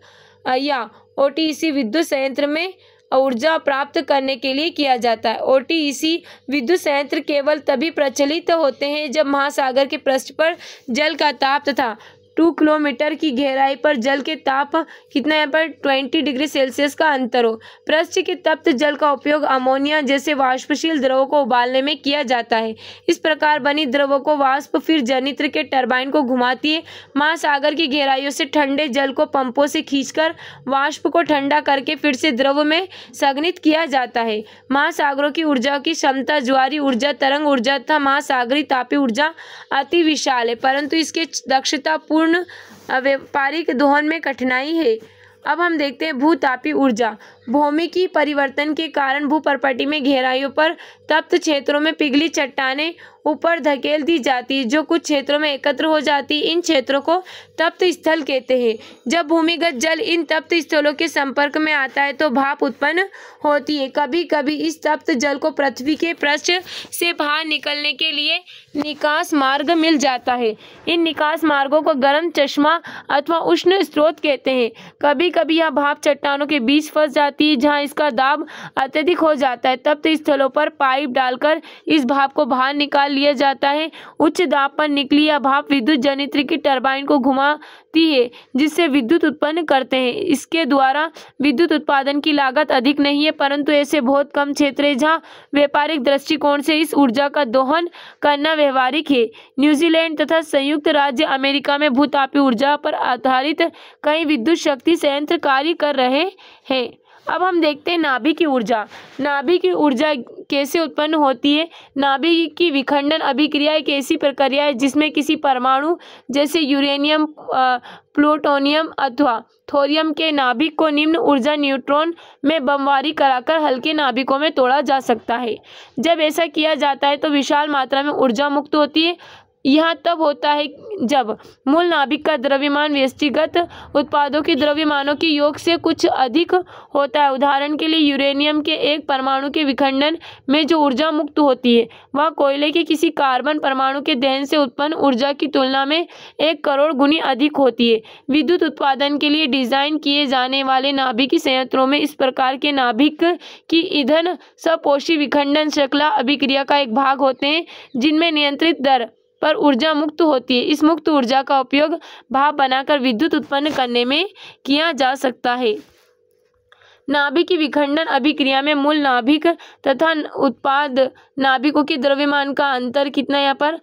या ओटीईसी विद्युत संयंत्र में ऊर्जा प्राप्त करने के लिए किया जाता है। ओटीईसी विद्युत संयंत्र केवल तभी प्रचलित होते हैं जब महासागर के पृष्ठ पर जल का ताप तथा 2 किलोमीटर की गहराई पर जल के ताप कितना यहाँ पर 20 डिग्री सेल्सियस का अंतर हो। पृष्ठ के तप्त जल का उपयोग अमोनिया जैसे वाष्पशील द्रवों को उबालने में किया जाता है। इस प्रकार बनी द्रवों को वाष्प फिर जनित्र के टरबाइन को घुमाती है। महासागर की गहराइयों से ठंडे जल को पंपों से खींचकर वाष्प को ठंडा करके फिर से द्रव में संघनित किया जाता है। महासागरों की ऊर्जा की क्षमता ज्वारी ऊर्जा, तरंग ऊर्जा तथा महासागरीय तापीय ऊर्जा अति विशाल है परंतु इसके दक्षता व्यापारिक दोहन में कठिनाई है। अब हम देखते हैं भूतापीय ऊर्जा। भौमिकी परिवर्तन के कारण भूपर्पटी में गहराइयों पर तप्त क्षेत्रों में पिघली चट्टानें ऊपर धकेल दी जाती है जो कुछ क्षेत्रों में एकत्र हो जाती है। इन क्षेत्रों को तप्त स्थल कहते हैं। जब भूमिगत जल इन तप्त स्थलों के संपर्क में आता है तो भाप उत्पन्न होती है। कभी कभी इस तप्त जल को पृथ्वी के पृष्ठ से बाहर निकलने के लिए निकास मार्ग मिल जाता है। इन निकास मार्गों को गर्म चश्मा अथवा उष्ण स्रोत कहते हैं। कभी कभी यह भाप चट्टानों के बीच फंस जाती है जहाँ इसका दाब अत्यधिक हो जाता है। तप्त स्थलों पर पाइप डालकर इस भाप को बाहर निकाल लिया जाता है। उच्च दाब पर निकली यह भाप विद्युत जनित्र की टरबाइन को घुमाती है जिससे विद्युत उत्पन्न करते हैं। इसके द्वारा विद्युत उत्पादन की लागत अधिक नहीं है परंतु ऐसे बहुत कम क्षेत्र है जहाँ व्यापारिक दृष्टिकोण से इस ऊर्जा का दोहन करना व्यवहारिक है। न्यूजीलैंड तथा संयुक्त राज्य अमेरिका में भूतापीय ऊर्जा पर आधारित कई विद्युत शक्ति संयंत्र कार्य कर रहे हैं। अब हम देखते हैं नाभिक की ऊर्जा। नाभिक की ऊर्जा कैसे उत्पन्न होती है। नाभिक की विखंडन अभिक्रिया एक ऐसी प्रक्रिया है जिसमें किसी परमाणु जैसे यूरेनियम, प्लूटोनियम अथवा थोरियम के नाभिक को निम्न ऊर्जा न्यूट्रॉन में बमबारी कराकर हल्के नाभिकों में तोड़ा जा सकता है। जब ऐसा किया जाता है तो विशाल मात्रा में ऊर्जा मुक्त होती है। यह तब होता है जब मूल नाभिक का द्रव्यमान व्यष्टिगत उत्पादों के द्रव्यमानों के योग से कुछ अधिक होता है। उदाहरण के लिए यूरेनियम के एक परमाणु के विखंडन में जो ऊर्जा मुक्त होती है वह कोयले के किसी कार्बन परमाणु के दहन से उत्पन्न ऊर्जा की तुलना में 1 करोड़ गुनी अधिक होती है। विद्युत उत्पादन के लिए डिजाइन किए जाने वाले नाभिकीय संयंत्रों में इस प्रकार के नाभिक की ईंधन सपोषी विखंडन श्रृंखला अभिक्रिया का एक भाग होते हैं जिनमें नियंत्रित दर पर ऊर्जा मुक्त होती है। इस मुक्त ऊर्जा का उपयोग भाप बनाकर विद्युत उत्पन्न करने में किया जा सकता है। नाभिक की विखंडन अभिक्रिया में मूल नाभिक तथा उत्पाद नाभिकों के द्रव्यमान का अंतर कितना यहाँ पर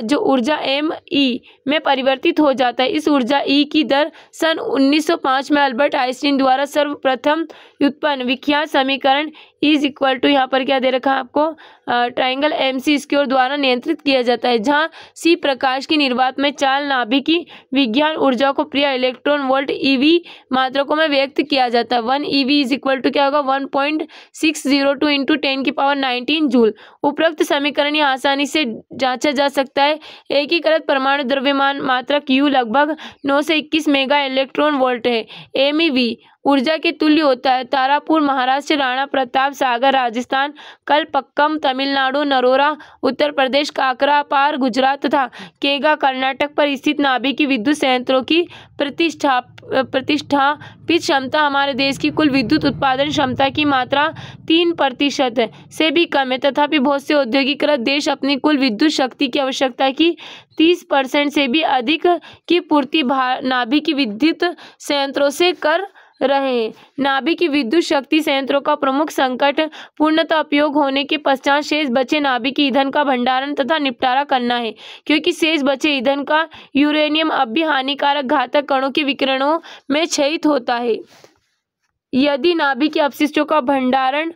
जो ऊर्जा ME में परिवर्तित हो जाता है। इस ऊर्जा E की दर सन 1905 में अल्बर्ट आइंस्टीन द्वारा सर्वप्रथम उत्पन्न विख्यात समीकरण इज इक्वल टू, यहाँ पर क्या दे रखा है आपको, ट्राइंगल MC इसकी ओर द्वारा नियंत्रित किया जाता है, जहाँ C प्रकाश की निर्वात में चाल नाभिकी विज्ञान ऊर्जा को प्रिय इलेक्ट्रॉन वोल्ट EV मात्रकों में व्यक्त किया जाता है। 1 EV इज इक्वल टू क्या होगा, 1.602 इंटू 10⁻19 जूल। उपरोक्त समीकरण यह आसानी से जांचा जा सकता है। एकीकृत परमाणु द्रव्यमान मात्रक U लगभग 9 से 21 मेगा इलेक्ट्रॉन वोल्ट है। MeV ऊर्जा के तुल्य होता है। तारापुर महाराष्ट्र, राणा प्रताप सागर राजस्थान, कलपक्कम तमिलनाडु, नरोरा उत्तर प्रदेश, काकरापार गुजरात तथा केगा कर्नाटक पर स्थित नाभिकीय विद्युत संयंत्रों की प्रतिष्ठापित क्षमता हमारे देश की कुल विद्युत उत्पादन क्षमता की मात्रा 3% से भी कम है। तथापि बहुत से औद्योगिकृत देश अपनी कुल विद्युत शक्ति की आवश्यकता की 30% से भी अधिक की पूर्ति नाभिकीय विद्युत संयंत्रों से कर रहे हैं। नाभिकीय विद्युत शक्ति संयंत्रों का प्रमुख संकट पूर्णतः उपयोग होने के पश्चात शेष बचे नाभिकीय ईंधन का भंडारण तथा निपटारा करना है, क्योंकि शेष बचे ईंधन का यूरेनियम अब भी हानिकारक घातक कणों के विकिरणों में क्षयित होता है। यदि नाभिकीय अपशिष्टों का भंडारण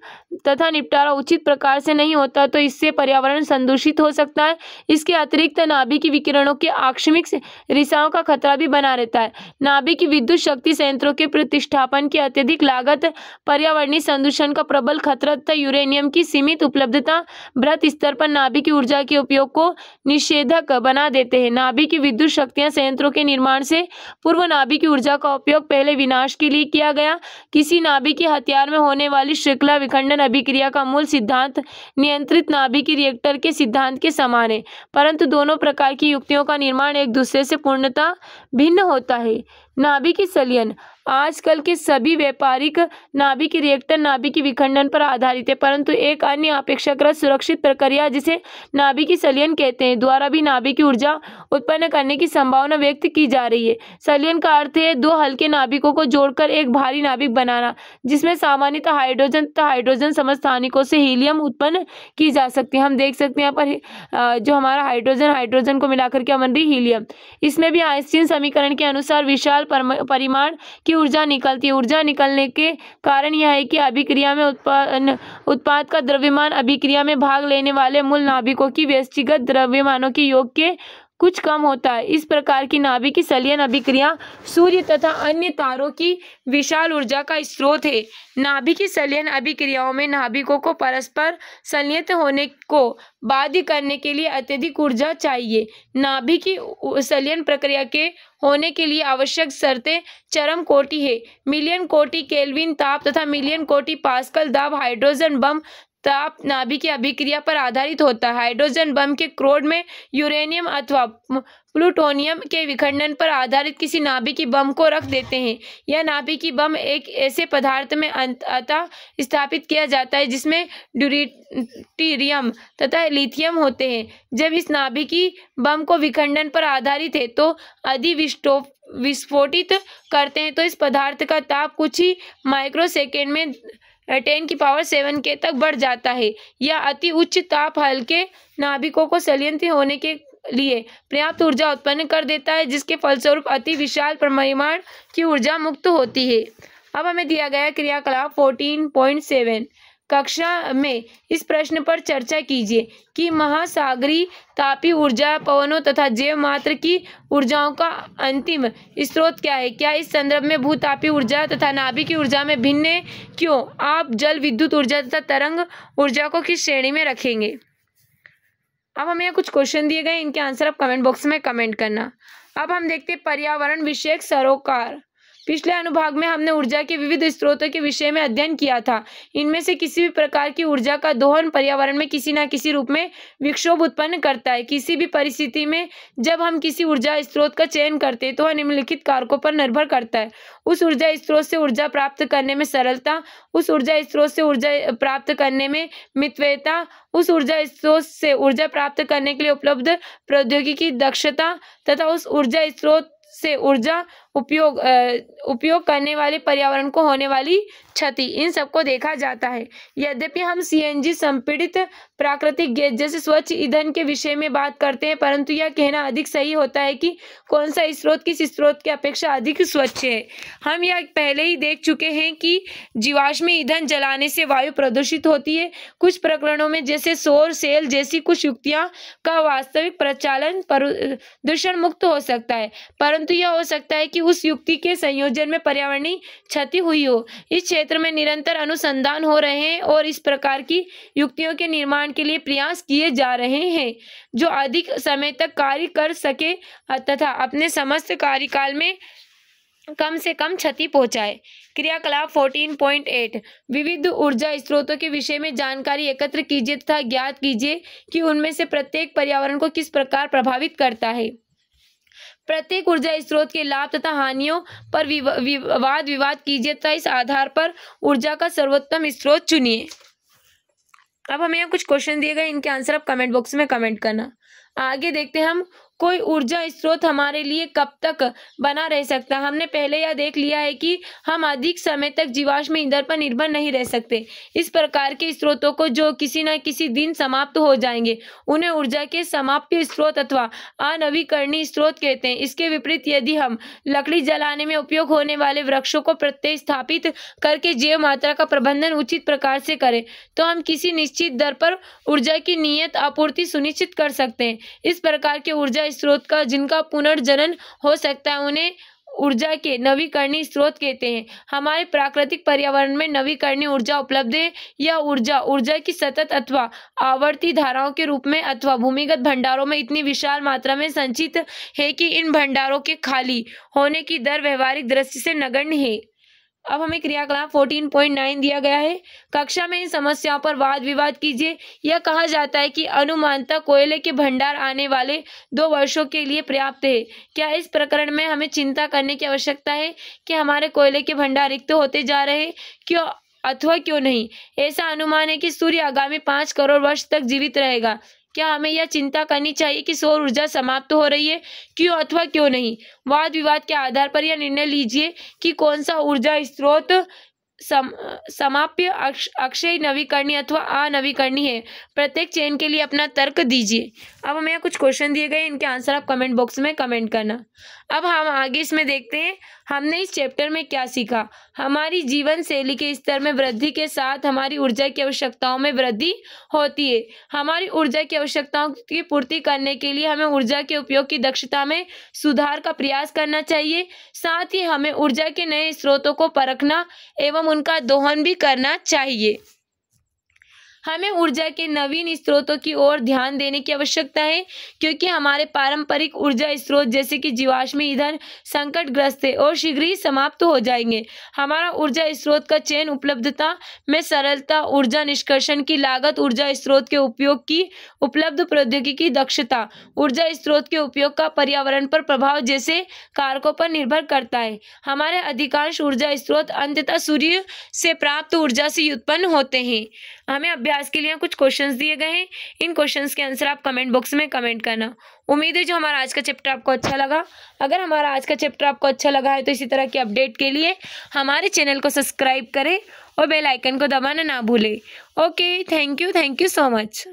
तथा निपटारा उचित प्रकार से नहीं होता तो इससे पर्यावरण संदूषित हो सकता है। इसके अतिरिक्त नाभिकीय विकिरणों के आकस्मिक रिसाव का खतरा भी बना रहता है। नाभिकीय विद्युत शक्ति संयंत्रों के प्रतिष्ठापन की अत्यधिक लागत, पर्यावरणीय संदूषण का प्रबल खतरा तथा यूरेनियम की सीमित उपलब्धता बृहत स्तर पर नाभिकीय ऊर्जा के उपयोग को निषेधक बना देते हैं। नाभिकीय विद्युत शक्ति संयंत्रों के निर्माण से पूर्व नाभिकीय ऊर्जा का उपयोग पहले विनाश के लिए किया गया। किसी नाभिकीय हथियार में होने वाली श्रृंखला विखंडन अभिक्रिया का मूल सिद्धांत नियंत्रित नाभिकीय रिएक्टर के सिद्धांत के समान है, परंतु दोनों प्रकार की युक्तियों का निर्माण एक दूसरे से पूर्णतः भिन्न होता है। नाभिकीय संलयन आजकल के सभी व्यापारिक नाभिकीय रिएक्टर नाभिकीय विखंडन पर आधारित है, परंतु एक अन्य अपेक्षाकृत सुरक्षित प्रक्रिया जिसे नाभिकीय संलयन कहते हैं द्वारा भी नाभिकीय ऊर्जा उत्पन्न करने की संभावना व्यक्त की जा रही है। संलयन का अर्थ है दो हल्के नाभिकों को जोड़कर एक भारी नाभिक बनाना, जिसमें सामान्यतः हाइड्रोजन तथा हाइड्रोजन समस्थानिकों से हीलियम उत्पन्न की जा सकती है। हम देख सकते हैं यहाँ पर जो हमारा हाइड्रोजन को मिलाकर क्या बन रही है, हीलियम। इसमें भी आइंस्टीन समीकरण के अनुसार विशाल परिमाण की ऊर्जा निकलती है। ऊर्जा निकलने के कारण यह है कि अभिक्रिया में उत्पाद का द्रव्यमान अभिक्रिया में भाग लेने वाले मूल नाभिकों की व्यष्टिगत द्रव्यमानों के योग के कुछ कम होता है। इस प्रकार की नाभिकीय संलयन अभिक्रिया सूर्य तथा अन्य तारों की विशाल ऊर्जा का स्रोत है। नाभिकीय संलयन अभिक्रियाओं में नाभिकों को परस्पर संलयित होने को बाध्य करने के लिए अत्यधिक ऊर्जा चाहिए। नाभिकीय संलयन प्रक्रिया के होने के लिए आवश्यक शर्तें चरम कोटि है। मिलियन कोटि केल्विन ताप तथा मिलियन कोटि पास्कल दाब हाइड्रोजन बम ताप नाभिकीय अभिक्रिया पर आधारित होता है। हाइड्रोजन बम के क्रोड में यूरेनियम अथवा प्लूटोनियम के विखंडन पर आधारित किसी नाभिकीय बम को रख देते हैं। यह नाभिकीय बम एक ऐसे पदार्थ में अंततः स्थापित किया जाता है जिसमें ड्यूटेरियम तथा लिथियम होते हैं। जब इस नाभिकीय बम को विखंडन पर आधारित है तो विस्फोटित करते हैं तो इस पदार्थ का ताप कुछ ही माइक्रोसेकेंड में 10⁻7 के तक बढ़ जाता है। यह अति उच्च ताप हल्के नाभिकों को संलयित होने के लिए पर्याप्त ऊर्जा उत्पन्न कर देता है, जिसके फलस्वरूप अति विशाल परिमाण की ऊर्जा मुक्त होती है। अब हमें दिया गया क्रियाकलाप 14.7। कक्षा में इस प्रश्न पर चर्चा कीजिए कि महासागरीय तापीय ऊर्जा, पवनों तथा जैव मात्र की ऊर्जाओं का अंतिम स्रोत क्या है। क्या इस संदर्भ में भूतापीय ऊर्जा तथा नाभिकीय ऊर्जा में भिन्न है? क्यों? आप जल विद्युत ऊर्जा तथा तरंग ऊर्जा को किस श्रेणी में रखेंगे? अब हमें यहाँ कुछ क्वेश्चन दिए गए, इनके आंसर आप कमेंट बॉक्स में कमेंट करना। अब हम देखते हैं पर्यावरण विषयक सरोकार। पिछले अनुभाग में हमने ऊर्जा के विविध स्रोतों के विषय में अध्ययन किया था। इनमें से किसी भी प्रकार की ऊर्जा का दोहन पर्यावरण में किसी न किसी रूप में विक्षोभ उत्पन्न करता है। किसी भी परिस्थिति में जब हम किसी ऊर्जा स्रोत का चयन करते हैं तो वह निम्नलिखित कारकों पर निर्भर करता है। उस ऊर्जा स्रोत से ऊर्जा प्राप्त करने में सरलता, उस ऊर्जा स्रोत से ऊर्जा प्राप्त करने में मितव्ययता, उस ऊर्जा स्रोत से ऊर्जा प्राप्त करने के लिए उपलब्ध प्रौद्योगिकी दक्षता तथा उस ऊर्जा स्रोत से ऊर्जा उपयोग करने वाले पर्यावरण को होने वाली क्षति, इन सबको देखा जाता है। यद्यपि हम CNG संपीड़ित प्राकृतिक गैस जैसे स्वच्छ ईंधन के विषय में बात करते हैं, परंतु यह कहना अधिक सही होता है कि कौन सा स्रोत किस स्रोत की अपेक्षा अधिक स्वच्छ है। हम यह पहले ही देख चुके हैं कि जीवाश्म ईंधन जलाने से वायु प्रदूषित होती है। कुछ प्रकरणों में जैसे सौर सेल जैसी कुछ युक्तियां का वास्तविक प्रचालन प्रदूषण मुक्त हो सकता है, परंतु यह हो सकता है कि उस युक्ति के संयोजन में पर्यावरणीय क्षति हुई हो। इस क्षेत्र में निरंतर अनुसंधान हो रहे हैं और इस प्रकार की युक्तियों के निर्माण के लिए प्रयास किए जा रहे हैं जो अधिक समय तक कार्य कर सके तथा अपने समस्त कार्यकाल में कम से कम क्षति पहुंचाए। क्रियाकलाप 14.8 विविध ऊर्जा स्रोतों के विषय में जानकारी एकत्र कीजिए तथा ज्ञात कीजिए कि उनमें से प्रत्येक पर्यावरण को किस प्रकार प्रभावित करता है। प्रत्येक ऊर्जा स्रोत के लाभ तथा हानियों पर वाद विवाद कीजिए तथा इस आधार पर ऊर्जा का सर्वोत्तम स्रोत चुनिए। अब हमें यहाँ कुछ क्वेश्चन दिए गए, इनके आंसर आप कमेंट बॉक्स में कमेंट करना। आगे देखते हैं हम कोई ऊर्जा स्रोत हमारे लिए कब तक बना रह सकता है। हमने पहले यह देख लिया है कि हम अधिक समय तक जीवाश्म ईंधन पर निर्भर नहीं रह सकते। इस प्रकार के स्रोतों को जो किसी न किसी दिन समाप्त हो जाएंगे उन्हें ऊर्जा के समाप्य स्रोत अथवा अनवीकरणीय स्रोत कहते हैं। इसके विपरीत यदि हम लकड़ी जलाने में उपयोग होने वाले वृक्षों को प्रतिस्थापित करके जैव मात्रा का प्रबंधन उचित प्रकार से करें तो हम किसी निश्चित दर पर ऊर्जा की नियत आपूर्ति सुनिश्चित कर सकते हैं। इस प्रकार के ऊर्जा स्रोत का जिनका पुनर्जनन हो सकता है उन्हें ऊर्जा के नवीकरणीय स्रोत कहते हैं। हमारे प्राकृतिक पर्यावरण में नवीकरणीय ऊर्जा उपलब्ध है। यह ऊर्जा की सतत अथवा आवर्ती धाराओं के रूप में अथवा भूमिगत भंडारों में इतनी विशाल मात्रा में संचित है कि इन भंडारों के खाली होने की दर व्यवहारिक दृष्टि से नगण्य है। अब हमें क्रियाकलाप 14.9 दिया गया है। कक्षा में इन समस्याओं पर वाद विवाद कीजिए। यह कहा जाता है कि अनुमानतः कोयले के भंडार आने वाले 2 वर्षों के लिए पर्याप्त है। क्या इस प्रकरण में हमें चिंता करने की आवश्यकता है कि हमारे कोयले के भंडार रिक्त होते जा रहे हैं? क्यों अथवा क्यों नहीं? ऐसा अनुमान है कि सूर्य आगामी 5 करोड़ वर्ष तक जीवित रहेगा। क्या हमें यह चिंता करनी चाहिए कि सौर ऊर्जा समाप्त हो रही है? क्यों अथवा क्यों नहीं? वाद विवाद के आधार पर यह निर्णय लीजिए कि कौन सा ऊर्जा स्रोत समाप्य, अक्षय, नवीकरणीय अथवा अनवीकरणीय है। प्रत्येक चयन के लिए अपना तर्क दीजिए। अब हमें यहाँ कुछ क्वेश्चन दिए गए, इनके आंसर आप कमेंट बॉक्स में कमेंट करना। अब हम आगे इसमें देखते हैं हमने इस चैप्टर में क्या सीखा। हमारी जीवन शैली के स्तर में वृद्धि के साथ हमारी ऊर्जा की आवश्यकताओं में वृद्धि होती है। हमारी ऊर्जा की आवश्यकताओं की पूर्ति करने के लिए हमें ऊर्जा के उपयोग की दक्षता में सुधार का प्रयास करना चाहिए। साथ ही हमें ऊर्जा के नए स्रोतों को परखना एवं उनका दोहन भी करना चाहिए। हमें ऊर्जा के नवीन स्रोतों की ओर ध्यान देने की आवश्यकता है क्योंकि हमारे पारंपरिक ऊर्जा स्रोत जैसे कि जीवाश्म ईंधन संकटग्रस्त है और शीघ्र ही समाप्त हो जाएंगे। हमारा ऊर्जा स्रोत का चयन, उपलब्धता में सरलता, ऊर्जा निष्कर्षण की लागत, ऊर्जा स्रोत के उपयोग की उपलब्ध प्रौद्योगिकी दक्षता, ऊर्जा स्रोत के उपयोग का पर्यावरण पर प्रभाव जैसे कारकों पर निर्भर करता है। हमारे अधिकांश ऊर्जा स्रोत अंततः सूर्य से प्राप्त ऊर्जा से उत्पन्न होते हैं। हमें अभ्यास के लिए कुछ क्वेश्चंस दिए गए हैं, इन क्वेश्चंस के आंसर आप कमेंट बॉक्स में कमेंट करना। उम्मीद है जो हमारा आज का चैप्टर आपको अच्छा लगा। अगर हमारा आज का चैप्टर आपको अच्छा लगा है तो इसी तरह के अपडेट के लिए हमारे चैनल को सब्सक्राइब करें और बेल आइकन को दबाना ना भूलें। Okay, thank you so much.